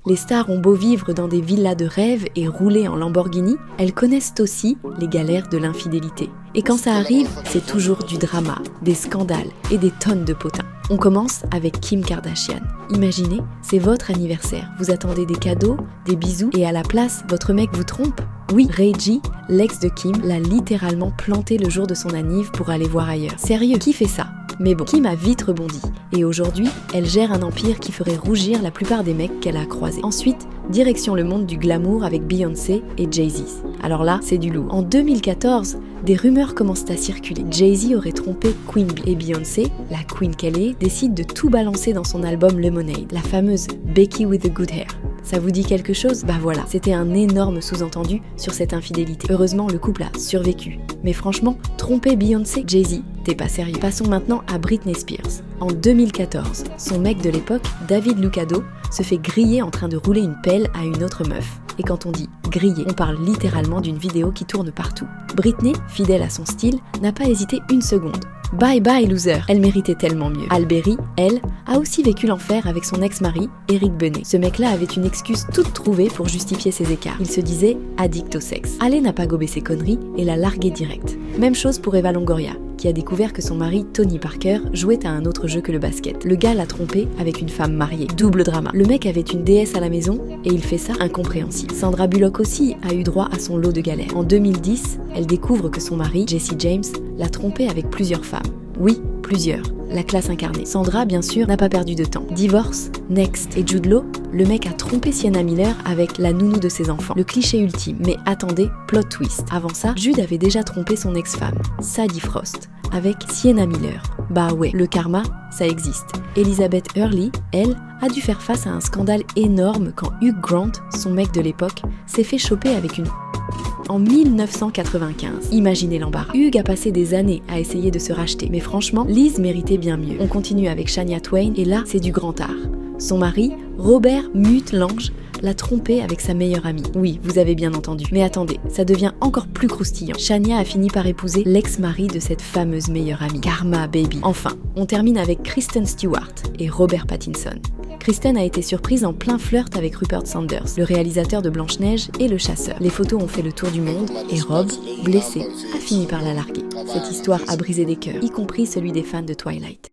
Les stars ont beau vivre dans des villas de rêve et rouler en Lamborghini, elles connaissent aussi les galères de l'infidélité. Et quand ça arrive, c'est toujours du drama, des scandales et des tonnes de potins. On commence avec Kim Kardashian. Imaginez, c'est votre anniversaire, vous attendez des cadeaux, des bisous et à la place, votre mec vous trompe. Oui, Reggie, l'ex de Kim, l'a littéralement planté le jour de son anniv pour aller voir ailleurs. Sérieux, qui fait ça? Mais bon, Kim a vite rebondi. Et aujourd'hui, elle gère un empire qui ferait rougir la plupart des mecs qu'elle a croisés. Ensuite, direction le monde du glamour avec Beyoncé et Jay-Z. Alors là, c'est du lourd. En 2014, des rumeurs commencent à circuler. Jay-Z aurait trompé Queen Bee. Et Beyoncé, la queen qu'elle est, décide de tout balancer dans son album Lemonade, la fameuse Becky with the Good Hair. Ça vous dit quelque chose? Bah voilà, c'était un énorme sous-entendu sur cette infidélité. Heureusement, le couple a survécu. Mais franchement, tromper Beyoncé, Jay-Z, t'es pas sérieux. Passons maintenant à Britney Spears. En 2014, son mec de l'époque, David Lucado, se fait griller en train de rouler une pelle à une autre meuf. Et quand on dit griller, on parle littéralement d'une vidéo qui tourne partout. Britney, fidèle à son style, n'a pas hésité une seconde. Bye bye loser, elle méritait tellement mieux. Alberi, elle, a aussi vécu l'enfer avec son ex-mari, Eric Benet. Ce mec-là avait une excuse toute trouvée pour justifier ses écarts. Il se disait addict au sexe. Ale n'a pas gobé ses conneries et l'a largué direct. Même chose pour Eva Longoria, qui a découvert que son mari, Tony Parker, jouait à un autre jeu que le basket. Le gars l'a trompé avec une femme mariée. Double drama. Le mec avait une déesse à la maison et il fait ça incompréhensible. Sandra Bullock aussi a eu droit à son lot de galères. En 2010, elle découvre que son mari, Jesse James, l'a trompé avec plusieurs femmes. Oui, plusieurs. La classe incarnée. Sandra, bien sûr, n'a pas perdu de temps. Divorce, Next et Jude Law, le mec a trompé Sienna Miller avec la nounou de ses enfants. Le cliché ultime. Mais attendez, plot twist. Avant ça, Jude avait déjà trompé son ex-femme, Sadie Frost, avec Sienna Miller. Bah ouais, le karma, ça existe. Elizabeth Hurley, elle, a dû faire face à un scandale énorme quand Hugh Grant, son mec de l'époque, s'est fait choper avec une en 1995. Imaginez l'embarras. Hugh a passé des années à essayer de se racheter, mais franchement, Liz méritait bien mieux. On continue avec Shania Twain, et là, c'est du grand art. Son mari, Robert Mutt-Lange, l'a trompé avec sa meilleure amie. Oui, vous avez bien entendu. Mais attendez, ça devient encore plus croustillant. Shania a fini par épouser l'ex-mari de cette fameuse meilleure amie. Karma, baby. Enfin, on termine avec Kristen Stewart et Robert Pattinson. Kristen a été surprise en plein flirt avec Rupert Sanders, le réalisateur de Blanche-Neige et Le Chasseur. Les photos ont fait le tour du monde et Rob, blessé, a fini par la larguer. Cette histoire a brisé des cœurs, y compris celui des fans de Twilight.